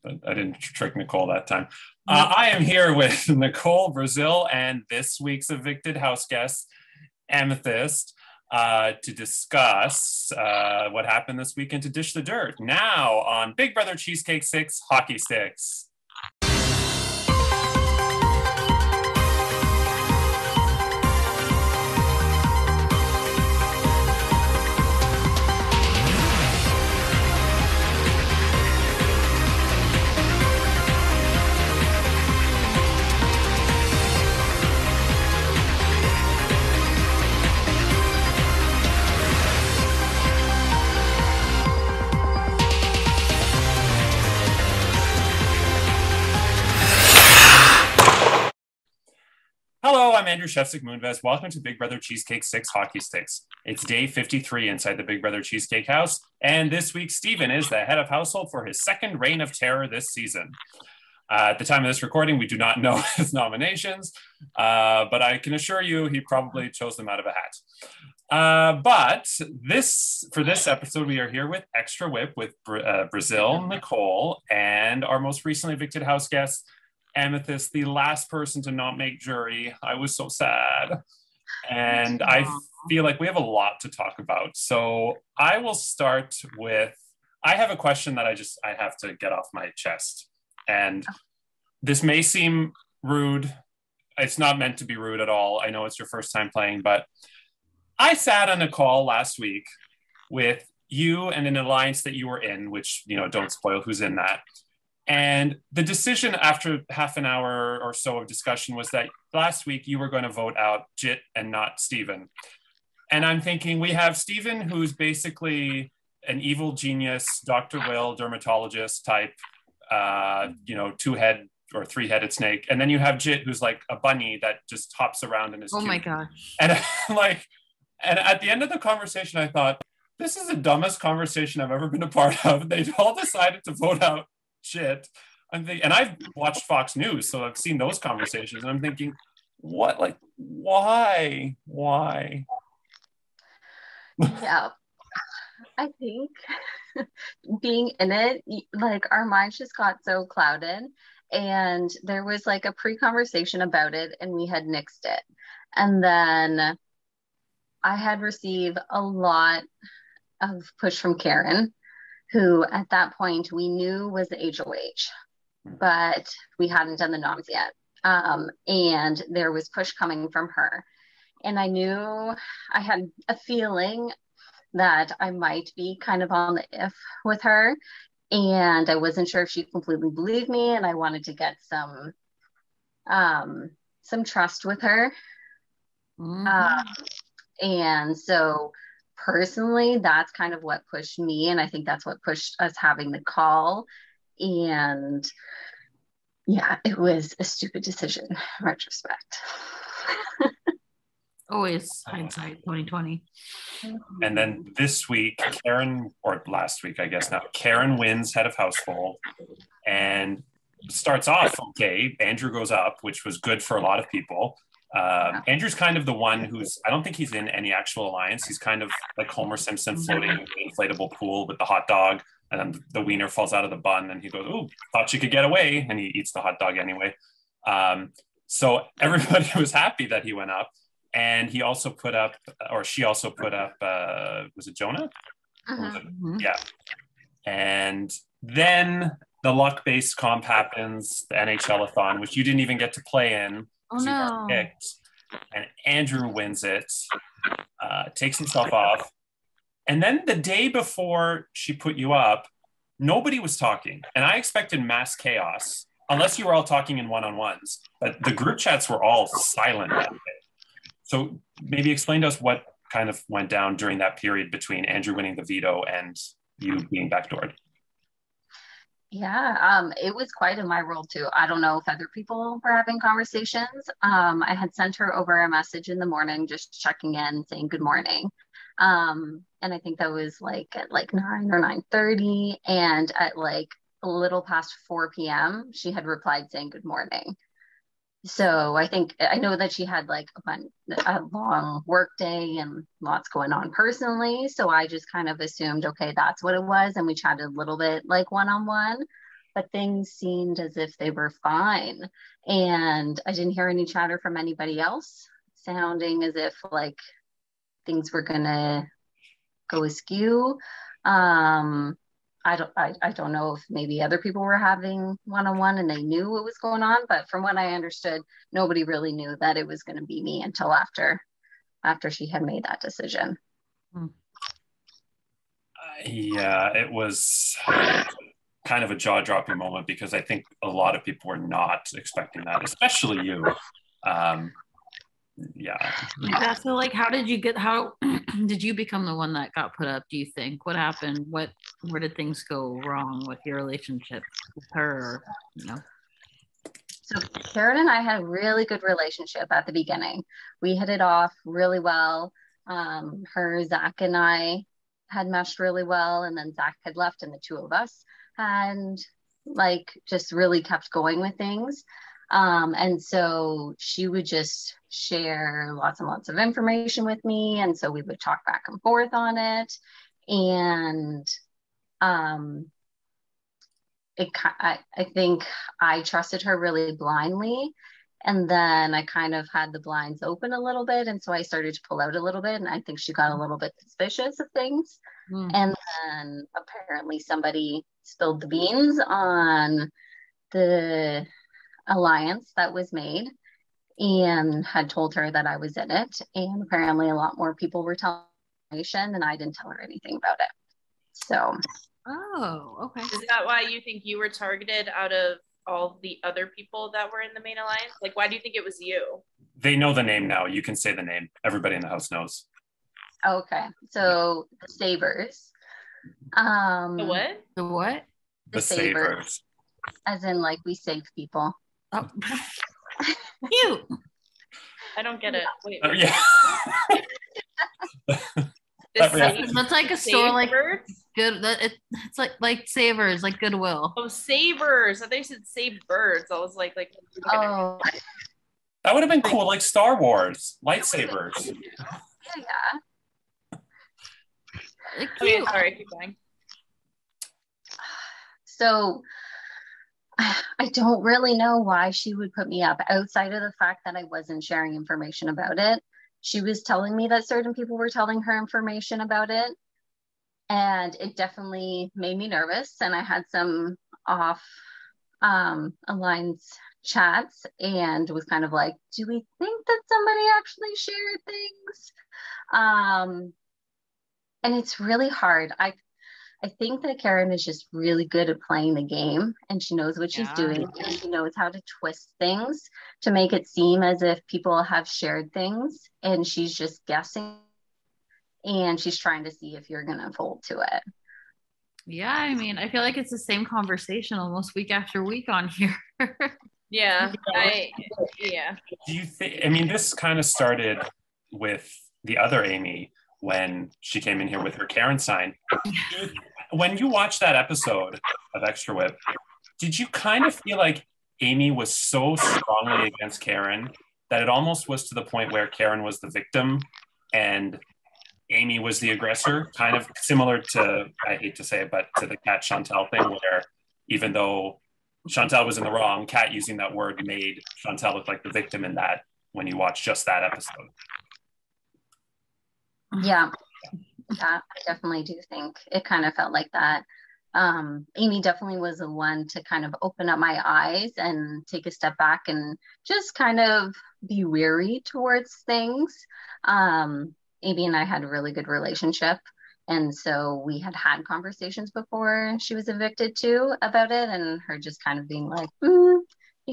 I didn't trick Nicole that time. I am here with Nicole Brazil and this week's evicted house guest, Amethyst, to discuss what happened this weekend to Dish the Dirt. Now on Big Brother Cheesecake 6 Hockey Sticks. Hello, I'm Andrew Shefsick Moonves. Welcome to Big Brother Cheesecake 6 Hockey Sticks. It's day 53 inside the Big Brother Cheesecake house, and this week Steven is the head of household for his second reign of terror this season. At the time of this recording, we do not know his nominations, but I can assure you he probably chose them out of a hat. But for this episode, we are here with Extra Whip with Brazil, Nicole, and our most recently evicted house guest, Amethyst, the last person to not make jury. I was so sad. And I feel like we have a lot to talk about. So I will start with, I have a question that I have to get off my chest. And this may seem rude. It's not meant to be rude at all. I know it's your first time playing, but I sat on a call last week with you and an alliance that you were in, which, don't spoil who's in that. And the decision after half an hour or so of discussion was that last week you were going to vote out Jit and not Steven. And I'm thinking we have Steven, who's basically an evil genius, Dr. Will, dermatologist type, two-head or three-headed snake. And then you have Jit, who's like a bunny that just hops around and is cute. My gosh. And and at the end of the conversation, I thought, this is the dumbest conversation I've ever been a part of. They all decided to vote out Jit. And I've watched Fox News, so I've seen those conversations. And I'm thinking, what? Like, why? Yeah, I think being in it, like our minds just got so clouded, and there was like a pre-conversation about it, and we had nixed it. And then I had received a lot of push from Karen, who at that point we knew was the HOH, but we hadn't done the noms yet. And there was push coming from her. And I knew I had a feeling that I might be kind of on the if with her. And I wasn't sure if she completely believed me, and I wanted to get some trust with her. And so personally, that's kind of what pushed me, and I think that's what pushed us having the call. And yeah, it was a stupid decision in retrospect. Always hindsight 2020. And then this week, or last week, I guess now, Karen wins head of household and starts off okay. Andrew goes up, which was good for a lot of people. Andrew's kind of the one I don't think he's in any actual alliance. He's kind of like Homer Simpson floating in the inflatable pool with the hot dog, and then the wiener falls out of the bun and he goes, "Ooh, thought you could get away," and he eats the hot dog anyway. So everybody was happy that he went up, and he also put up, or she also put up, was it Jonah? Yeah. And then the luck-based comp happens, the NHL-a-thon, which you didn't even get to play in. Oh no. Picked, and Andrew wins it, takes himself off. And then the day before she put you up, nobody was talking. And I expected mass chaos, unless you were all talking in one-on-ones. But the group chats were all silent that day. So maybe explain to us what kind of went down during that period between Andrew winning the veto and you being backdoored. Yeah, it was quite in my world too. I don't know if other people were having conversations. I had sent her over a message in the morning, just checking in, saying good morning. And I think that was at 9 or 9:30. And at a little past 4 p.m., she had replied saying good morning. So I know that she had a long work day and lots going on personally. So I just kind of assumed, okay, that's what it was. And we chatted a little bit one-on-one. but things seemed as if they were fine. And I didn't hear any chatter from anybody else, sounding as if like things were gonna go askew. I don't know if maybe other people were having one-on-one and they knew what was going on, but from what I understood, nobody really knew that it was going to be me until after she had made that decision. Yeah, it was kind of a jaw-dropping moment because I think a lot of people were not expecting that, especially you. Yeah. So like, how did did you become the one that got put up? Do you think? What happened? Where did things go wrong with your relationship with her? So Karen and I had a really good relationship at the beginning. We hit it off really well. Zach and I had meshed really well, and then Zach had left, and the two of us had like just really kept going with things. And so she would just share lots and lots of information with me. And so we would talk back and forth on it. And I think I trusted her really blindly. And then I kind of had the blinds open a little bit. And so I started to pull out a little bit. And I think she got a little bit suspicious of things. And then apparently somebody spilled the beans on the alliance that was made and had told her that I was in it. And apparently a lot more people were telling information and I didn't tell her anything about it. So. Oh, okay. Is that why you think you were targeted out of all the other people that were in the main alliance? Like, why do you think it was you? They know the name now. You can say the name. Everybody in the house knows. Okay. So the Savers. The what? The what? The Savers. As in like we save people. Oh. Cute. I don't get it. Wait. Yeah. That's like a store like good. It's like Savers, like Goodwill. Oh, Sabers. I thought you said Save Birds. I was like. Oh. That would have been cool, like Star Wars lightsabers. Yeah. Okay, sorry, keep going. So I don't really know why she would put me up outside of the fact that I wasn't sharing information about it. She was telling me that certain people were telling her information about it. And it definitely made me nervous. And I had some off alliance chats and was kind of like, do we think that somebody actually shared things? And it's really hard. I think that Karen is just really good at playing the game and she knows what she's doing. And she knows how to twist things to make it seem as if people have shared things and she's just guessing and she's trying to see if you're going to fold to it. Yeah, I mean, I feel like it's the same conversation almost week after week on here. Yeah. Do you think, I mean, this kind of started with the other Amy when she came in here with her Karen sign. When you watched that episode of Extra Whip, did you kind of feel like Amy was so strongly against Karen that it almost was to the point where Karen was the victim and Amy was the aggressor, kind of similar to, I hate to say it, but to the Kat Chantal thing where even though Chantal was in the wrong, Kat using that word made Chantal look like the victim in that when you watch just that episode. Yeah, I definitely do think it kind of felt like that. Amy definitely was the one to kind of open up my eyes and take a step back and just kind of be wary towards things. Amy and I had a really good relationship. And so we had conversations before she was evicted too about it. And her just kind of being like, you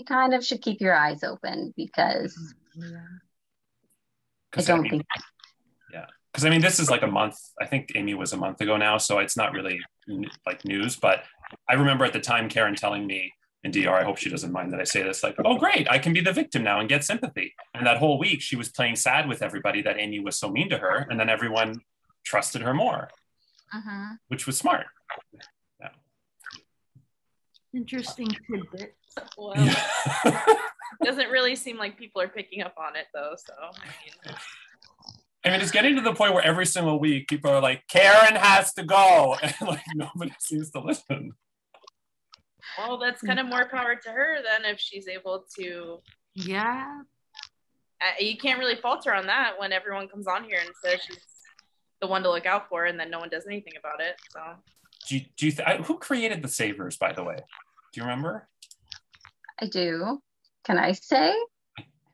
kind of should keep your eyes open because I don't think. Yeah. Because I mean, this is like a month. I think Amy was a month ago now. So it's not really like news. But I remember at the time Karen telling me, and DR, I hope she doesn't mind that I say this, like, oh, great, I can be the victim now and get sympathy. And that whole week she was playing sad with everybody that Amy was so mean to her. And then everyone trusted her more, which was smart. Yeah. Interesting tidbit. Well, doesn't really seem like people are picking up on it though. So I mean, it's getting to the point where every single week people are like, Karen has to go. And like nobody seems to listen. Well, that's kind of more power to her then if she's able to. Yeah. You can't really fault her on that when everyone comes on here and says she's the one to look out for, and then no one does anything about it. So, who created the savers, by the way? Do you remember? I do. Can I say?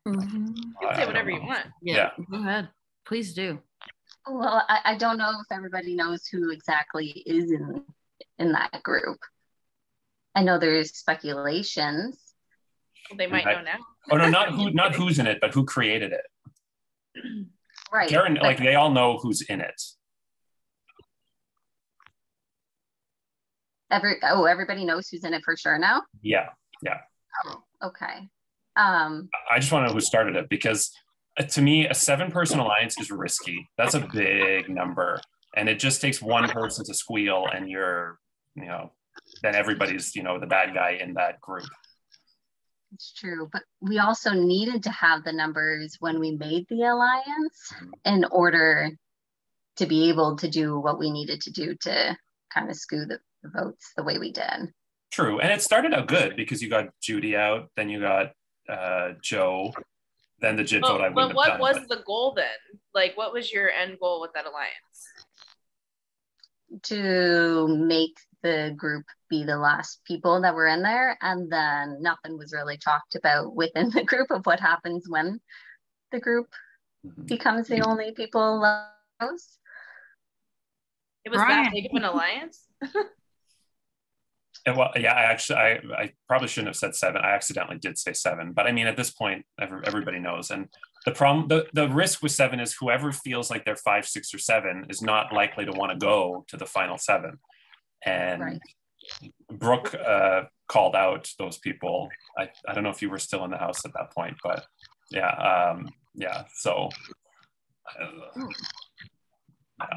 Mm-hmm. You can say whatever you want. Yeah, go ahead. Please do. Well, I don't know if everybody knows who exactly is in that group. I know there's speculations. Well, they might know now. Oh no, not who's in it, but who created it. Right. Karen, like they all know who's in it. Everybody knows who's in it for sure now? Yeah. Oh, okay. I just want to know who started it, because to me, a 7-person alliance is risky. That's a big number. And it just takes one person to squeal and then everybody's, the bad guy in that group. It's true. But we also needed to have the numbers when we made the alliance in order to be able to do what we needed to do to kind of skew the votes the way we did. True. And it started out good because you got Judy out, then you got Joe, then the JIT vote I wouldn't have what done. was the goal then? Like, what was your end goal with that alliance? To make the group be the last people that were in there, and then nothing was really talked about within the group of what happens when the group becomes the only people left. It was that big of an alliance? Well, yeah, I probably shouldn't have said 7. I accidentally did say 7, but I mean, at this point, everybody knows. And the problem, the risk with 7 is whoever feels like they're 5, 6, or 7 is not likely to want to go to the final 7. And right. Brooke called out those people. I don't know if you were still in the house at that point, but yeah. So.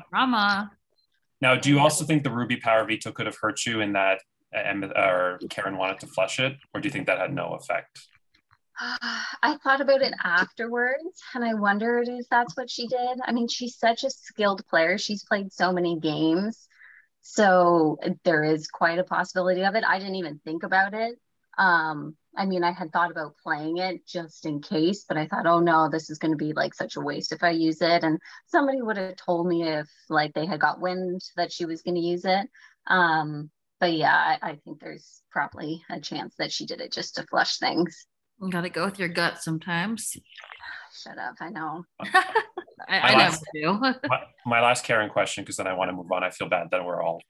Drama. Now, do you also think the Ruby power veto could have hurt you in that or Karen wanted to flush it, or do you think that had no effect? I thought about it afterwards, and I wondered if that's what she did. I mean, she's such a skilled player. She's played so many games, so there is quite a possibility of it. I didn't even think about it. I mean, I had thought about playing it just in case, but I thought, oh no, this is going to be like such a waste if I use it. And somebody would have told me if like they had got wind that she was going to use it. But yeah, I think there's probably a chance that she did it just to flush things. You gotta go with your gut sometimes. Shut up, I know. I never do. my last Karen question, because then I want to move on. I feel bad that we're all,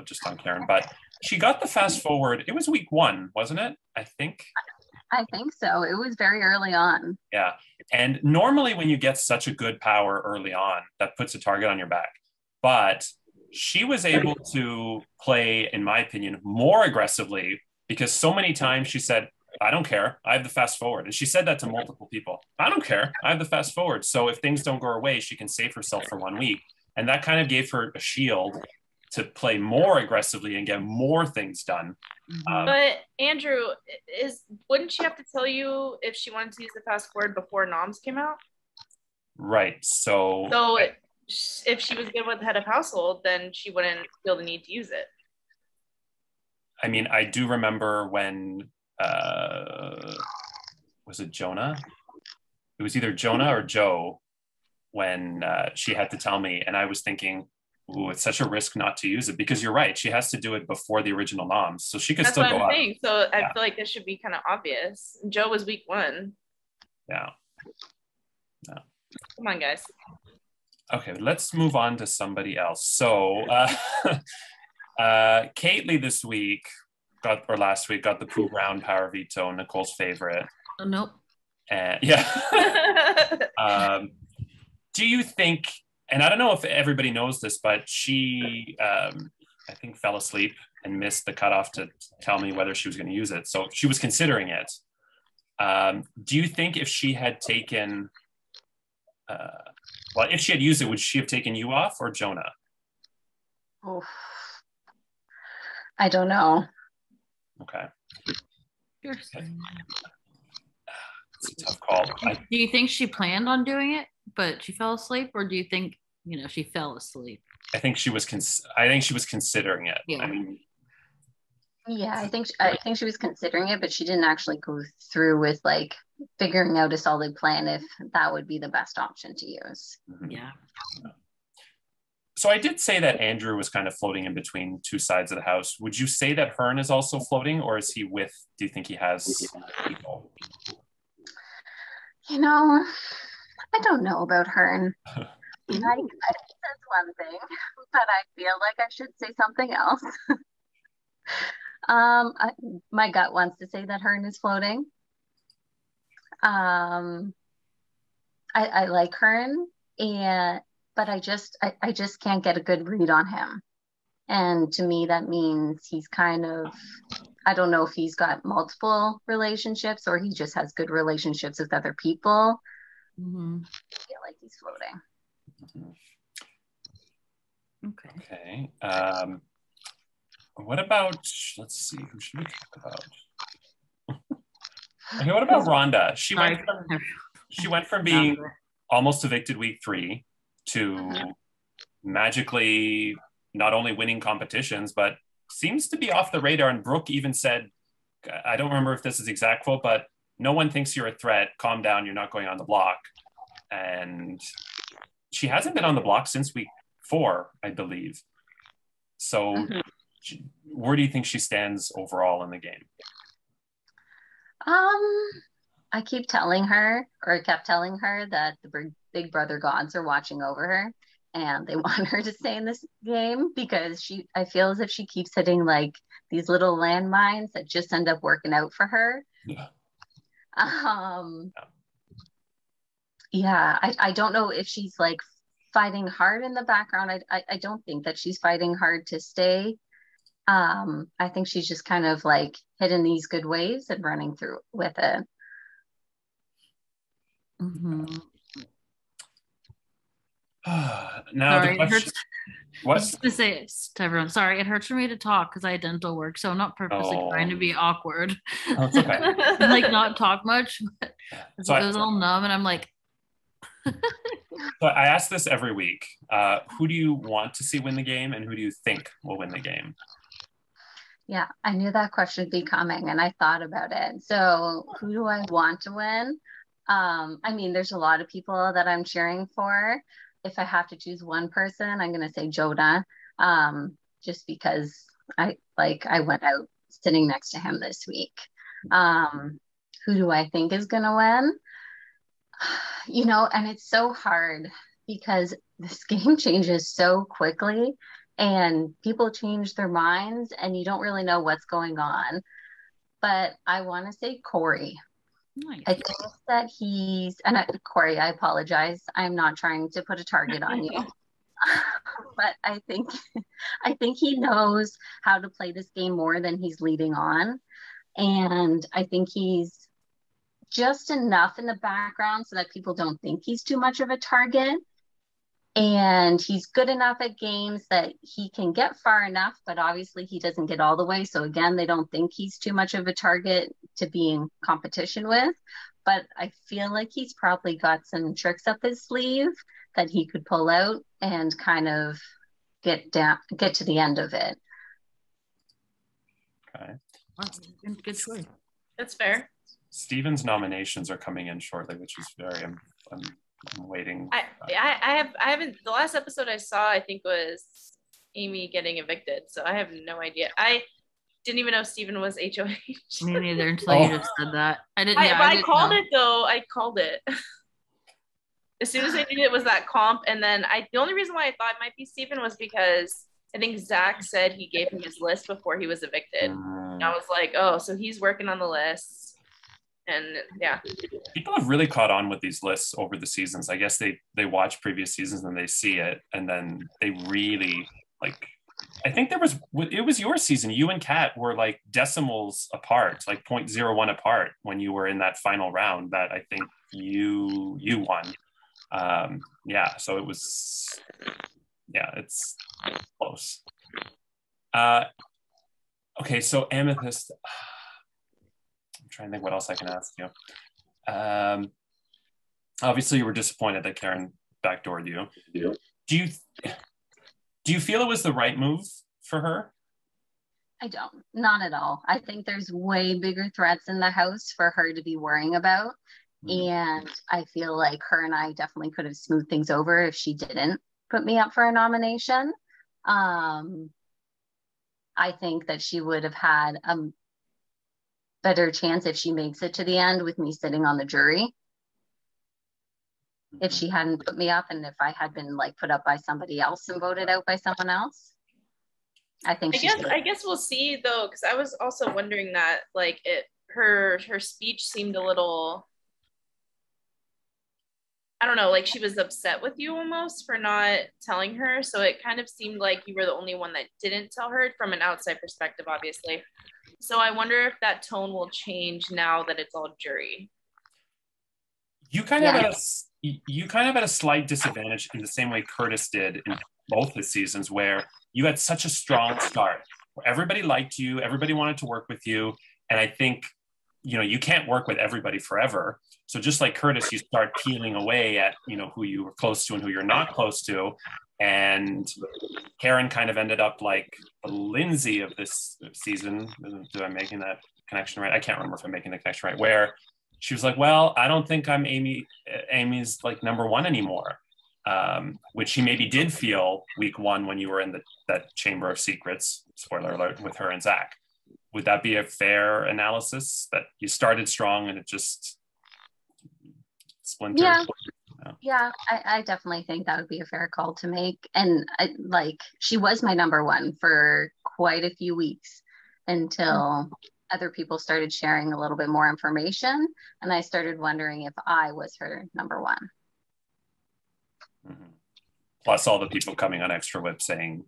just on Karen, but she got the fast forward. It was week 1, wasn't it? I think so. It was very early on. Yeah. And normally when you get such a good power early on, that puts a target on your back. But she was able to play, in my opinion, more aggressively, because so many times she said, I don't care. I have the fast forward. And she said that to multiple people. I don't care. I have the fast forward. So if things don't go her way, she can save herself for 1 week. And that kind of gave her a shield to play more aggressively and get more things done. But Andrew, wouldn't she have to tell you if she wanted to use the fast forward before noms came out? Right. So if she was good with the head of household, then she wouldn't feel the need to use it. I mean, I do remember when was it Jonah? It was either Jonah or Joe when she had to tell me, and I was thinking, ooh, it's such a risk not to use it, because you're right, she has to do it before the original noms, so she could still go up. So I feel like this should be kind of obvious. Joe was week 1. Yeah. Come on, guys. Okay, let's move on to somebody else. So Kately this week last week got the Pooh Brown power veto, Nicole's favorite. Oh, nope. Yeah. Do you think, and I don't know if everybody knows this, but she, I think, fell asleep and missed the cutoff to tell me whether she was going to use it. So she was considering it. Do you think if she had taken, if she had used it, would she have taken you off or Jonah? Oh, I don't know. Okay. It's a tough call. Do you think she planned on doing it, but she fell asleep, or do you think she fell asleep? I think she was considering it. Yeah. I mean, Yeah, I think she was considering it, but she didn't actually go through with like figuring out a solid plan if that would be the best option to use. Yeah. So I did say that Andrew was kind of floating in between two sides of the house. Would you say that Hearn is also floating, or is he with, do you think he has people? You know, I don't know about her, and I think that's one thing, but I feel like I should say something else. I, my gut wants to say that Hearn is floating. Um, I like Hearn, and but I just can't get a good read on him. And to me, that means he's kind of, I don't know if he's got multiple relationships or he just has good relationships with other people. Mm-hmm. I feel like he's floating. Okay. Okay. What about, let's see, who should we talk about? Okay, what about Rhonda? She went from being almost evicted week 3 to magically not only winning competitions, but seems to be off the radar. And Brooke even said, I don't remember if this is the exact quote, but no one thinks you're a threat. Calm down. You're not going on the block. And she hasn't been on the block since week 4, I believe. So where do you think she stands overall in the game? I keep telling her, or I kept telling her, that the Big Brother gods are watching over her and they want her to stay in this game because I feel as if she keeps hitting like these little landmines that just end up working out for her. Yeah. Yeah, I don't know if she's like fighting hard in the background. I don't think that she's fighting hard to stay. I think she's just kind of like hitting these good waves and running through with it. Mm-hmm. Now sorry, the question. What? I was just to say to everyone, sorry, it hurts for me to talk because I had dental work, so I'm not purposely trying to be awkward. Oh, it's okay. And, like not talk much. So it was all numb, and I'm like. So I ask this every week. Who do you want to see win the game, and who do you think will win the game? Yeah, I knew that question would be coming, and I thought about it. So, who do I want to win? I mean, there's a lot of people that I'm cheering for. If I have to choose one person, I'm going to say Jonah, just because I went out sitting next to him this week. Who do I think is going to win? You know, and it's so hard because this game changes so quickly and people change their minds and you don't really know what's going on. But I want to say Corey. Nice. I think that Corey, I apologize. I'm not trying to put a target on you. But I think he knows how to play this game more than he's leading on. And I think he's just enough in the background so that people don't think he's too much of a target. And he's good enough at games that he can get far enough, but obviously he doesn't get all the way. So again, they don't think he's too much of a target to be in competition with. But I feel like he's probably got some tricks up his sleeve that he could pull out and kind of get to the end of it. Okay. Good choice. That's fair. Steven's nominations are coming in shortly, which is very. I'm waiting. I haven't. The last episode I saw, I think, was Amy getting evicted. So I have no idea. I didn't even know Steven was HOH. Me neither until you just said that. I didn't. I called it though. I called it. As soon as I knew it was that comp, and then the only reason why I thought it might be Steven was because I think Zach said he gave him his list before he was evicted. And I was like, oh, so he's working on the list. And yeah, people have really caught on with these lists over the seasons. I guess they watch previous seasons and they see it, and then they really like. I think it was your season. You and Kat were like decimals apart, like 0.01 apart when you were in that final round. That I think you won. Yeah, so it was. Yeah, it's close. Okay, so Amethyst. Trying to think what else I can ask you. Obviously, you were disappointed that Karen backdoored you. Yeah. Do you feel it was the right move for her? I don't. Not at all. I think there's way bigger threats in the house for her to be worrying about. And I feel like her and I definitely could have smoothed things over if she didn't put me up for a nomination. I think that she would have had a better chance if she makes it to the end with me sitting on the jury. If she hadn't put me up, and if I had been like put up by somebody else and voted out by someone else. I guess we'll see though, because I was also wondering that like her speech seemed a little, I don't know, like she was upset with you almost for not telling her. So it kind of seemed like you were the only one that didn't tell her from an outside perspective, obviously. So I wonder if that tone will change now that it's all jury. You kind of had a slight disadvantage in the same way Curtis did in both the seasons, where you had such a strong start where everybody liked you, everybody wanted to work with you. And I think, you can't work with everybody forever. So just like Curtis, you start peeling away at, who you were close to and who you're not close to. And Karen kind of ended up like Lindsay of this season. Am I making that connection right? I can't remember if I'm making the connection right, where she was like, well, I don't think I'm Amy's like number one anymore. Which she maybe did feel week one when you were in that Chamber of Secrets, spoiler alert, with her and Zach. Would that be a fair analysis, that you started strong and it just splintered? Yeah, I definitely think that would be a fair call to make. And she was my number one for quite a few weeks until other people started sharing a little bit more information. And I started wondering if I was her number one. Mm-hmm. Plus all the people coming on Extra Whip saying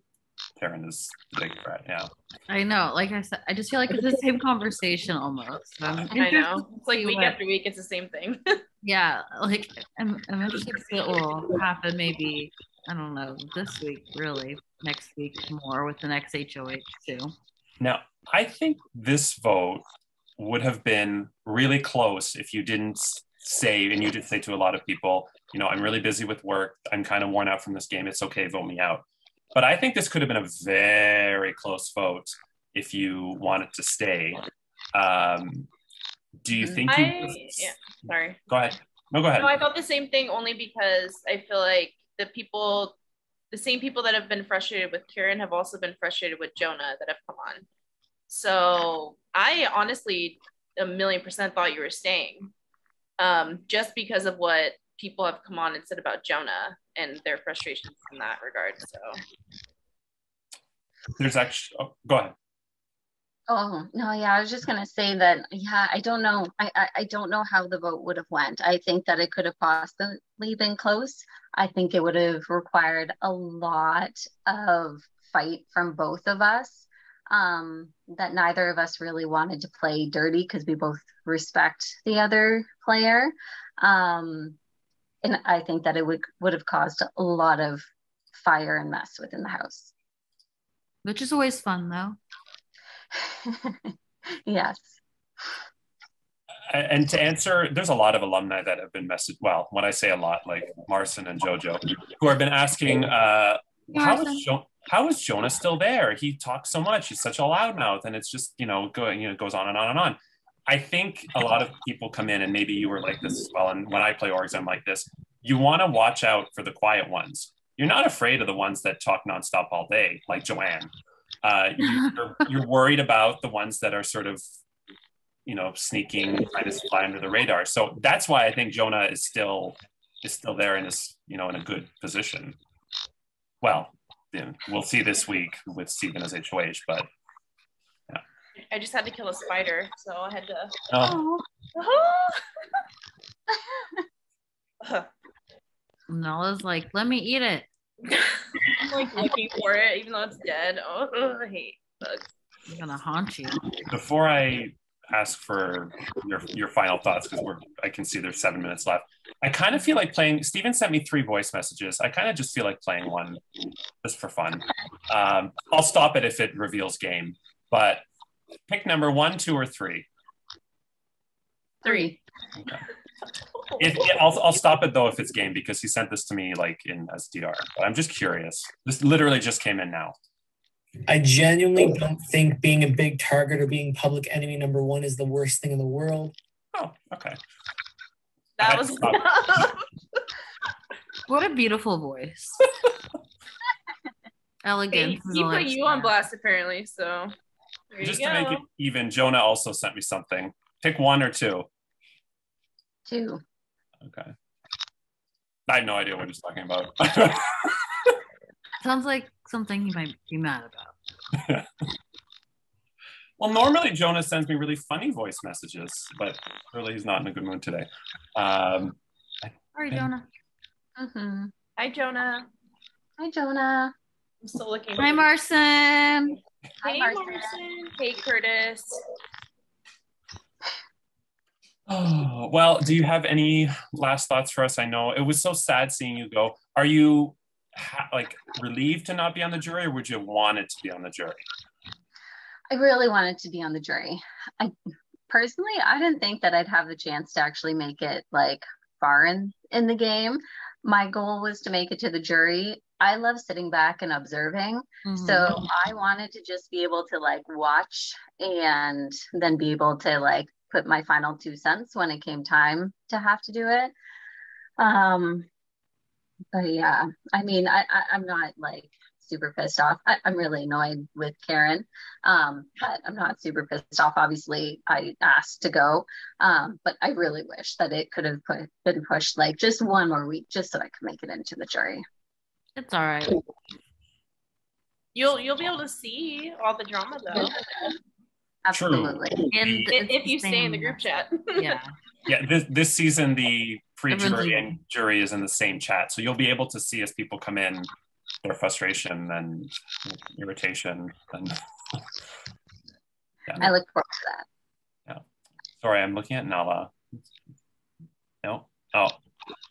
Karen is the big threat. Yeah, I know. Like I said, I just feel like it's the same conversation almost. I know. It's like week after week, it's the same thing. Yeah, like I'm interested to see what will happen. Maybe, I don't know, this week, really, next week more with the next HOH too. Now, I think this vote would have been really close if you didn't say, and you did say to a lot of people, I'm really busy with work. I'm kind of worn out from this game. It's okay, vote me out. But I think this could have been a very close vote if you wanted to stay. Do you think sorry. Go ahead. No, go ahead. No, I felt the same thing, only because I feel like the same people that have been frustrated with Kieran have also been frustrated with Jonah that have come on. So I honestly 1,000,000% thought you were staying, just because of what people have come on and said about Jonah and their frustrations in that regard. So there's actually, go ahead. Oh, no, yeah, I was just going to say that, I don't know. I don't know how the vote would have went. I think that it could have possibly been close. I think it would have required a lot of fight from both of us, that neither of us really wanted to play dirty because we both respect the other player. And I think that it would have caused a lot of fire and mess within the house. Which is always fun, though. Yes. And to answer, there's a lot of alumni that have been messaged. Well, when I say a lot, like Marcin and Jojo, who have been asking, how is Jonah still there? He talks so much. He's such a loudmouth, and it's just goes on and on and on. I think a lot of people come in, and maybe you were like this as well. And when I play orgs, I'm like this. You want to watch out for the quiet ones. You're not afraid of the ones that talk nonstop all day, like Joanne. You're worried about the ones that are sort of, sneaking, trying to fly under the radar. So that's why I think Jonah is still there and is, in a good position. Well, we'll see this week with Steven as HOH, but yeah. I just had to kill a spider, so I had to. Nala's like, let me eat it. I'm like looking for it, even though it's dead. Oh, I hate bugs. I'm gonna haunt you. Before I ask for your final thoughts, because I can see there's 7 minutes left. I kind of feel like playing. Steven sent me 3 voice messages. I kind of just feel like playing one just for fun. I'll stop it if it reveals game, but pick number 1, 2, or 3. 3. Okay. I'll stop it though if it's game, because he sent this to me like in SDR. But I'm just curious. This literally just came in now. I genuinely don't think being a big target or being public enemy number one is the worst thing in the world. Oh, okay. That was enough. What a beautiful voice. Elegant. He put you on blast, apparently, so there Just you to go. make it even, Jonah also sent me something. Pick one or two. Two. Okay. I have no idea what he's talking about. Sounds like something he might be mad about. Well, normally Jonah sends me really funny voice messages, but really he's not in a good mood today. Sorry, Jonah. Mm-hmm. Hi, Jonah. Hi, Jonah. I'm still looking. Hi, Marcin. Hey, Marcin. Hey, Curtis. Oh, well, do you have any last thoughts for us? I know it was so sad seeing you go. Are you relieved to not be on the jury, or would you want it to be on the jury? I really wanted to be on the jury. I didn't think that I'd have the chance to actually make it like far in the game. My goal was to make it to the jury. I love sitting back and observing. Mm-hmm. So I wanted to just be able to like watch and then be able to like put my final 2 cents when it came time to have to do it. But yeah, I mean, I'm not like super pissed off. I'm really annoyed with Karen, but I'm not super pissed off. Obviously, I asked to go, but I really wish that it could have been pushed like just one more week, just so I could make it into the jury. It's all right. You'll be able to see all the drama though. Absolutely. If you stay in the group chat. Yeah. Yeah, this season the pre-jury and jury is in the same chat, so you'll be able to see as people come in their frustration and irritation. And I look forward to that. Yeah. Sorry, I'm looking at Nala. No. Oh.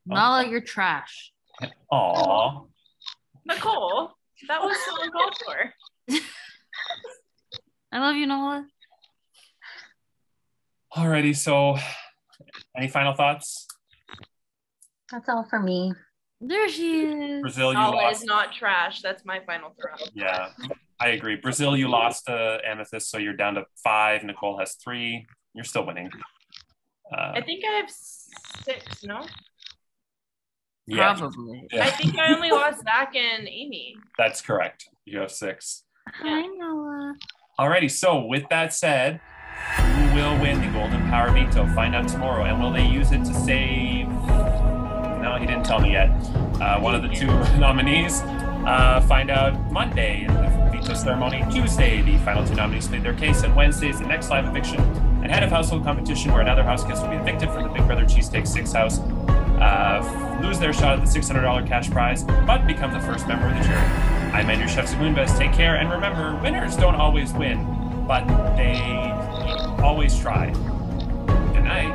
Nala, you're trash. Aw. Nicole, that was so uncalled for. I love you, Nala. Alrighty, so any final thoughts? That's all for me. There she is. Brazil, you Nala lost. is not trash. That's my final throw. Yeah, I agree. Brazil, you lost to Amethyst, so you're down to 5. Nicole has 3. You're still winning. I think I have 6, no? Yeah. Probably. Yeah. I think I only lost Zach and Amy. That's correct. You have 6. Hi, Nala. Alrighty, so with that said, who will win the Golden Power Veto? Find out tomorrow. And will they use it to save... No, he didn't tell me yet. One of the 2 nominees. Find out Monday in the veto ceremony. Tuesday, the final 2 nominees plead their case. And Wednesday is the next live eviction and head of household competition where another house guest will be evicted from the Big Brother Cheesecake 6 house. Lose their shot at the $600 cash prize, but become the first member of the jury. I'm Andrew Chef Zamoonbest. Take care, and remember, winners don't always win, but they always try. Good night.